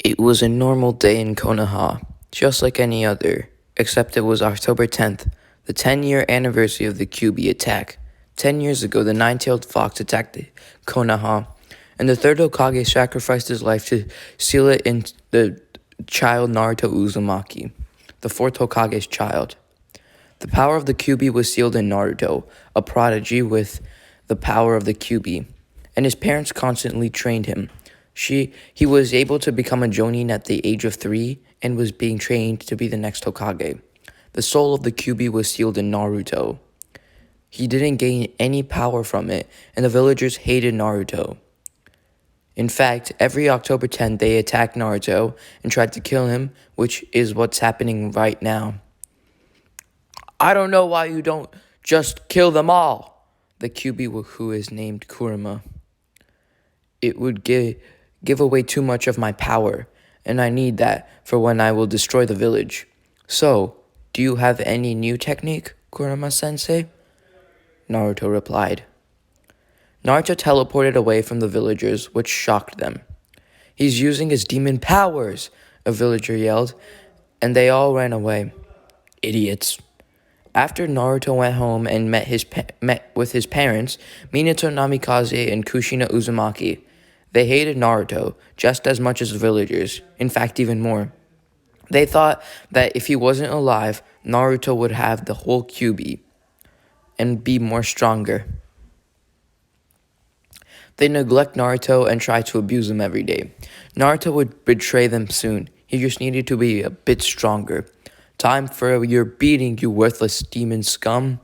It was a normal day in Konoha, just like any other, except it was October 10th, the 10-year anniversary of the Kyuubi attack. 10 years ago, the nine-tailed fox attacked Konoha, and the third Hokage sacrificed his life to seal it in the child Naruto Uzumaki, the fourth Hokage's child. The power of the Kyuubi was sealed in Naruto, a prodigy with the power of the Kyuubi, and his parents constantly trained him. He was able to become a Jonin at the age of 3 and was being trained to be the next Hokage. The soul of the Kyuubi was sealed in Naruto. He didn't gain any power from it, and the villagers hated Naruto. In fact, every October 10th they attacked Naruto and tried to kill him, which is what's happening right now. I don't know why you don't just kill them all, the Kyuubi who is named Kurama. It would give away too much of my power, and I need that for when I will destroy the village. So, do you have any new technique, Kurama-sensei? Naruto replied. Naruto teleported away from the villagers, which shocked them. He's using his demon powers, a villager yelled, and they all ran away. Idiots. After Naruto went home and met with his parents, Minato Namikaze and Kushina Uzumaki, they hated Naruto just as much as the villagers, in fact even more. They thought that if he wasn't alive, Naruto would have the whole Kyuubi and be more stronger. They neglect Naruto and try to abuse him every day. Naruto would betray them soon. He just needed to be a bit stronger. Time for your beating, you worthless demon scum,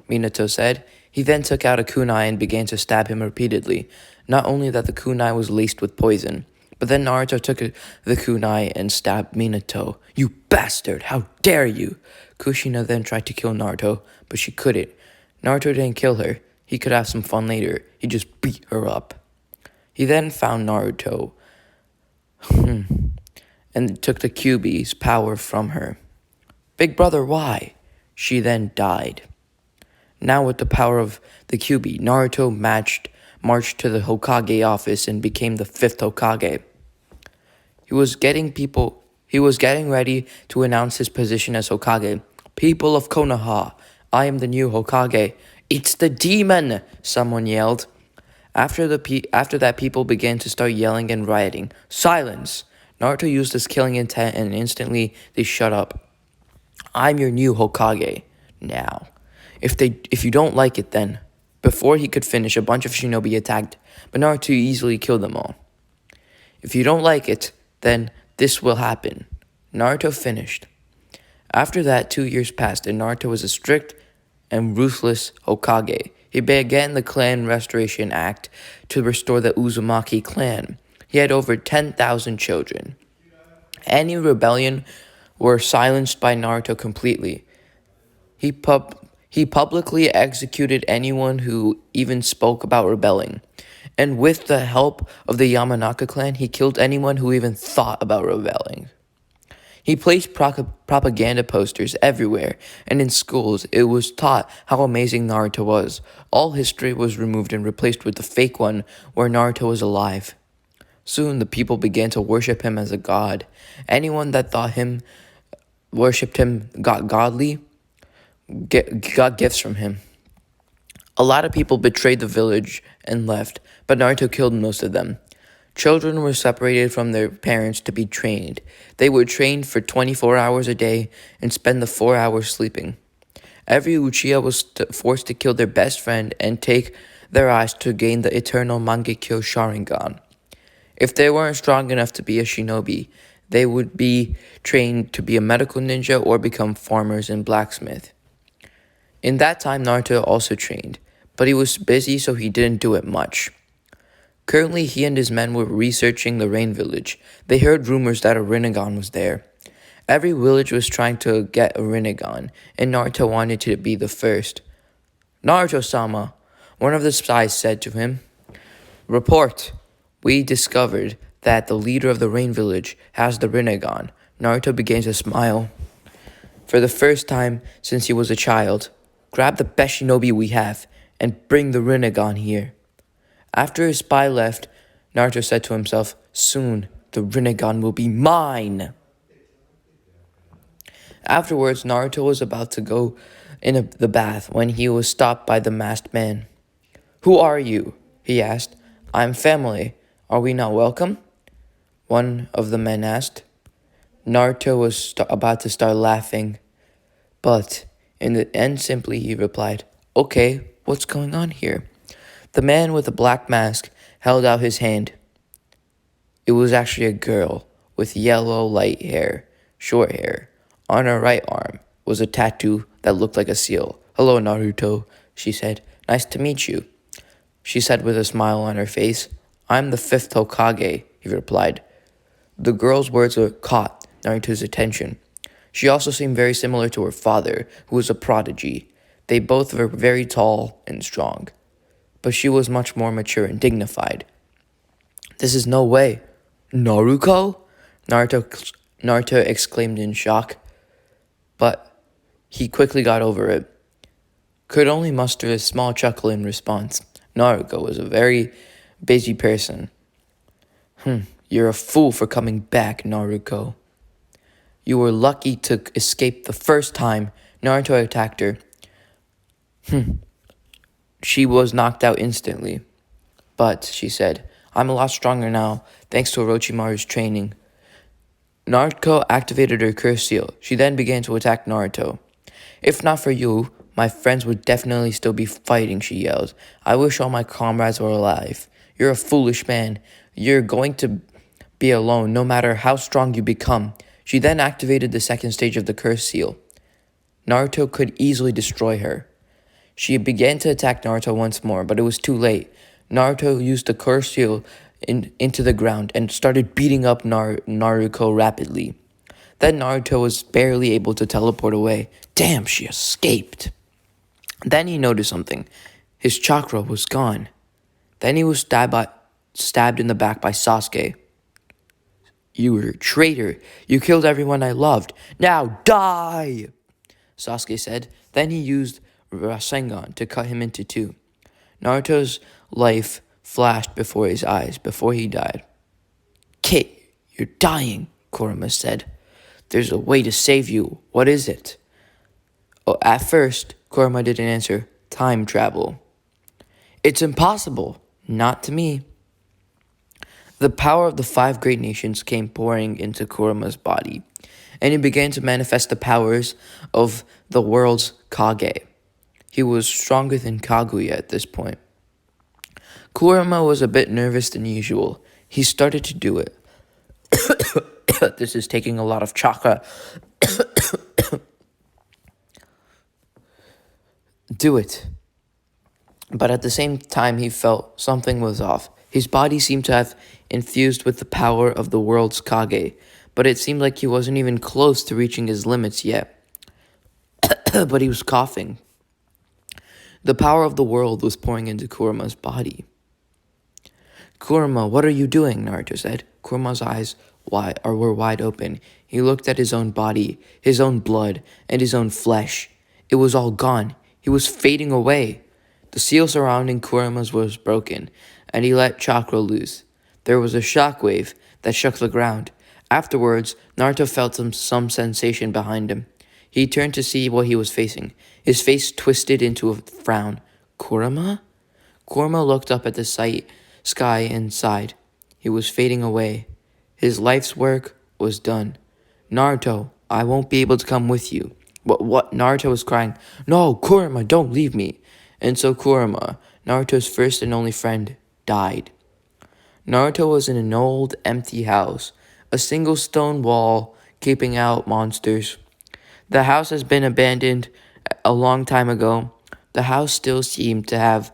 Minato said. He then took out a kunai and began to stab him repeatedly. Not only that the kunai was laced with poison, but then Naruto took the kunai and stabbed Minato. You bastard, how dare you! Kushina then tried to kill Naruto, but she couldn't. Naruto didn't kill her. He could have some fun later. He just beat her up. He then found Naruto and took the Kyuubi's power from her. Big brother, why? She then died. Now with the power of the Kyuubi, Naruto marched to the Hokage office and became the 5th Hokage. He was getting ready to announce his position as Hokage. People of Konoha, I am the new Hokage. It's the demon, someone yelled. After that, people began to start yelling and rioting. Silence! Naruto used his killing intent and instantly they shut up. I'm your new Hokage now. If you don't like it, then. Before he could finish, a bunch of shinobi attacked, but Naruto easily killed them all. If you don't like it, then this will happen. Naruto finished. After that, 2 years passed, and Naruto was a strict and ruthless Hokage. He began the Clan Restoration Act to restore the Uzumaki clan. He had over 10,000 children. Any rebellion were silenced by Naruto completely. He publicly executed anyone who even spoke about rebelling. And with the help of the Yamanaka clan, he killed anyone who even thought about rebelling. He placed propaganda posters everywhere, and in schools it was taught how amazing Naruto was. All history was removed and replaced with the fake one where Naruto was alive. Soon the people began to worship him as a god. Anyone that worshipped him got godly, got gifts from him. A lot of people betrayed the village and left, but Naruto killed most of them. Children were separated from their parents to be trained. They were trained for 24 hours a day and spend the 4 hours sleeping. Every Uchiha was forced to kill their best friend and take their eyes to gain the eternal Mangekyo Sharingan. If they weren't strong enough to be a shinobi, they would be trained to be a medical ninja or become farmers and blacksmith. In that time, Naruto also trained, but he was busy so he didn't do it much. Currently, he and his men were researching the Rain Village. They heard rumors that a Rinnegan was there. Every village was trying to get a Rinnegan, and Naruto wanted to be the first. Naruto-sama, one of the spies said to him, Report, we discovered that the leader of the Rain Village has the Rinnegan. Naruto began to smile. For the first time since he was a child, grab the best shinobi we have and bring the Rinnegan here. After his spy left, Naruto said to himself, soon The Rinnegan will be mine. Afterwards, Naruto was about to go in the bath when he was stopped by the masked man. Who are you? He asked. I'm family. Are we not welcome? One of the men asked. Naruto was about to start laughing, but in the end simply he replied, Okay, what's going on here? The man with the black mask held out his hand. It was actually a girl with yellow light hair, short hair. On her right arm was a tattoo that looked like a seal. Hello, Naruto, she said. Nice to meet you, she said with a smile on her face. I'm the fifth Hokage, he replied. The girl's words caught Naruto's attention. She also seemed very similar to her father, who was a prodigy. They both were very tall and strong, but she was much more mature and dignified. This is no way. Naruto? Naruto exclaimed in shock, but he quickly got over it. Could only muster a small chuckle in response. Naruto was a very busy person. You're a fool for coming back, Naruto. You were lucky to escape the first time Naruto attacked her. She was knocked out instantly. But, she said, I'm a lot stronger now, thanks to Orochimaru's training. Naruto activated her curse seal. She then began to attack Naruto. If not for you, my friends would definitely still be fighting, she yelled. I wish all my comrades were alive. You're a foolish man. You're going to be alone no matter how strong you become. She then activated the second stage of the curse seal. Naruto could easily destroy her. She began to attack Naruto once more, but it was too late. Naruto used the curse seal into the ground and started beating up Naruto rapidly. Then Naruto was barely able to teleport away. Damn, she escaped. Then he noticed something. His chakra was gone. Then he was stabbed in the back by Sasuke. You were a traitor. You killed everyone I loved. Now die! Sasuke said. Then he used Rasengan to cut him into two. Naruto's life flashed before his eyes before he died. Kid, you're dying, Kurama said. There's a way to save you. What is it? Oh, at first, Kurama didn't answer. Time travel. It's impossible. Not to me. The power of the 5 great nations came pouring into Kurama's body, and he began to manifest the powers of the world's kage. He was stronger than Kaguya at this point. Kurama was a bit nervous than usual. He started to do it. This is taking a lot of chakra. Do it. But at the same time, he felt something was off. His body seemed to have infused with the power of the world's kage, but it seemed like he wasn't even close to reaching his limits yet. But he was coughing. The power of the world was pouring into Kurama's body. Kurama, what are you doing? Naruto said. Kurama's eyes were wide open. He looked at his own body, his own blood, and his own flesh. It was all gone. He was fading away. The seal surrounding Kurama's was broken, and he let chakra loose. There was a shockwave that shook the ground. Afterwards, Naruto felt some sensation behind him. He turned to see what he was facing. His face twisted into a frown. Kurama? Kurama looked up at the sky and sighed. He was fading away. His life's work was done. Naruto, I won't be able to come with you. What? Naruto was crying. No, Kurama, don't leave me. And so Kurama, Naruto's first and only friend, died. Naruto was in an old, empty house, a single stone wall keeping out monsters. The house has been abandoned a long time ago. The house still seemed to have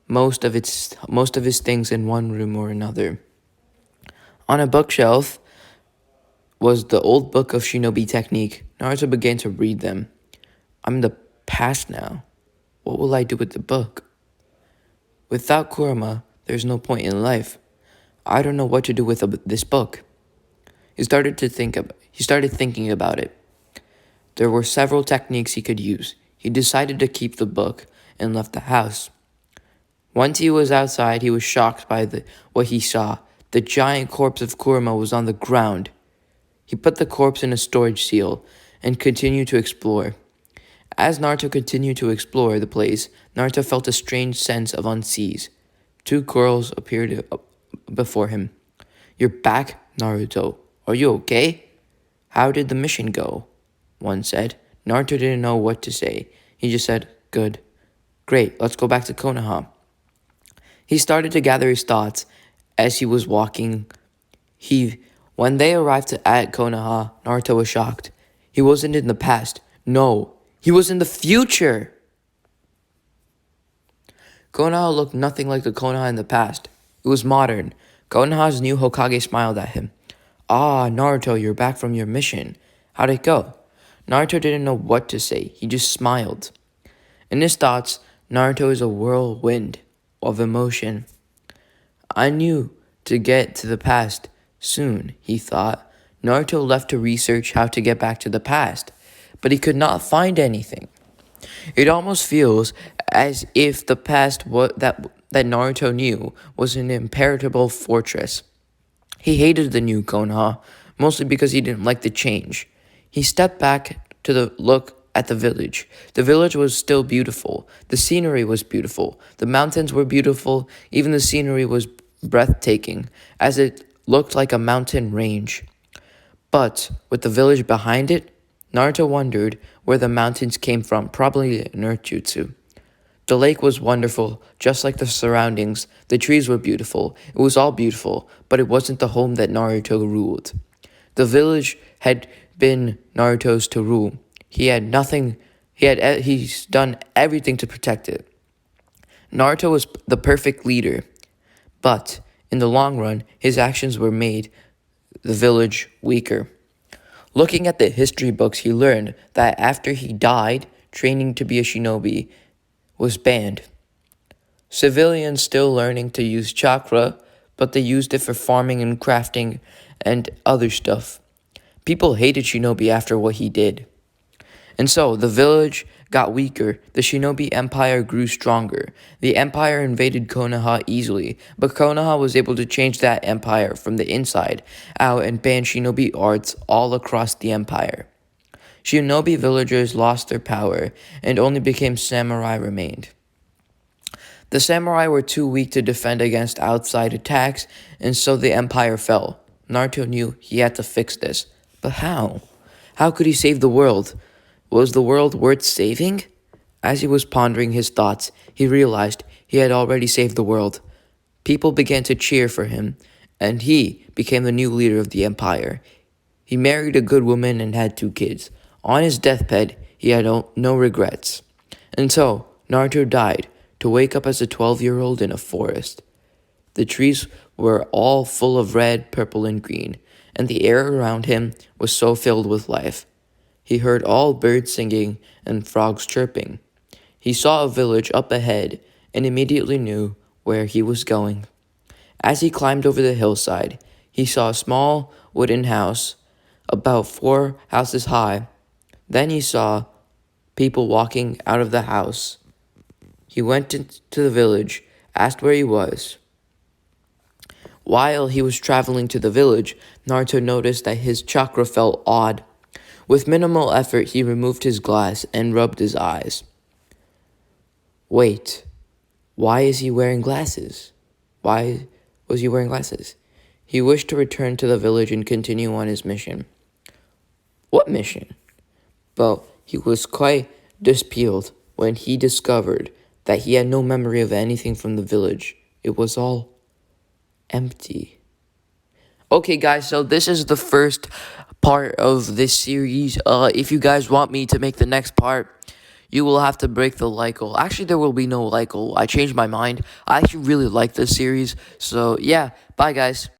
most of his things in one room or another. On a bookshelf was the old book of shinobi technique. Naruto began to read them. I'm in the past now. What will I do with the book? Without Kurama, there's no point in life. I don't know what to do with this book. He started thinking about it. There were several techniques he could use. He decided to keep the book and left the house. Once he was outside, he was shocked by what he saw. The giant corpse of Kurama was on the ground. He put the corpse in a storage seal and continued to explore. As Naruto continued to explore the place, Naruto felt a strange sense of unease. Two girls appeared before him. "You're back, Naruto. Are you okay? How did the mission go?" one said. Naruto didn't know what to say. He just said, "Good. Great, let's go back to Konoha." He started to gather his thoughts as he was walking. When they arrived at Konoha, Naruto was shocked. He wasn't in the past. No, he was in the future. Konoha looked nothing like the Konoha in the past. It was modern. Konoha's new Hokage smiled at him. "Ah, Naruto, you're back from your mission. How'd it go?" Naruto didn't know what to say. He just smiled. In his thoughts, Naruto is a whirlwind of emotion. "I knew to get to the past soon," he thought. Naruto left to research how to get back to the past, but he could not find anything. It almost feels as if the past that Naruto knew was an impenetrable fortress. He hated the new Konoha, mostly because he didn't like the change. He stepped back to look at the village. The village was still beautiful. The scenery was beautiful. The mountains were beautiful. Even the scenery was breathtaking, as it looked like a mountain range. But with the village behind it, Naruto wondered where the mountains came from, probably an earth jutsu. The lake was wonderful, just like the surroundings. The trees were beautiful. It was all beautiful, but it wasn't the home that Naruto ruled. The village had been Naruto's to rule. He's done everything to protect it. Naruto was the perfect leader, but in the long run, his actions were made the village weaker. Looking at the history books, he learned that after he died, training to be a shinobi was banned. Civilians still learning to use chakra, but they used it for farming and crafting and other stuff. People hated shinobi after what he did. And so the village got weaker. The shinobi empire grew stronger. The empire invaded Konoha easily, but Konoha was able to change that empire from the inside out and ban shinobi arts all across the empire. Shinobi villagers lost their power, and only became samurai remained. The samurai were too weak to defend against outside attacks, and so the empire fell. Naruto knew he had to fix this. But how? How could he save the world? Was the world worth saving? As he was pondering his thoughts, he realized he had already saved the world. People began to cheer for him, and he became the new leader of the empire. He married a good woman and had 2 kids. On his deathbed, he had no regrets. And so, Naruto died to wake up as a 12-year-old in a forest. The trees were all full of red, purple, and green, and the air around him was so filled with life. He heard all birds singing and frogs chirping. He saw a village up ahead and immediately knew where he was going. As he climbed over the hillside, he saw a small wooden house about 4 houses high. Then he saw people walking out of the house. He went into the village, asked where he was. While he was traveling to the village, Naruto noticed that his chakra felt odd. With minimal effort, he removed his glass and rubbed his eyes. Wait, why is he wearing glasses? Why was he wearing glasses? He wished to return to the village and continue on his mission. What mission? But he was quite displeased when he discovered that he had no memory of anything from the village. It was all empty. Okay, guys, so this is the first part of this series. If you guys want me to make the next part, you will have to break the like goal. Actually, there will be no like goal. I changed my mind. I actually really like this series. So, yeah, bye, guys.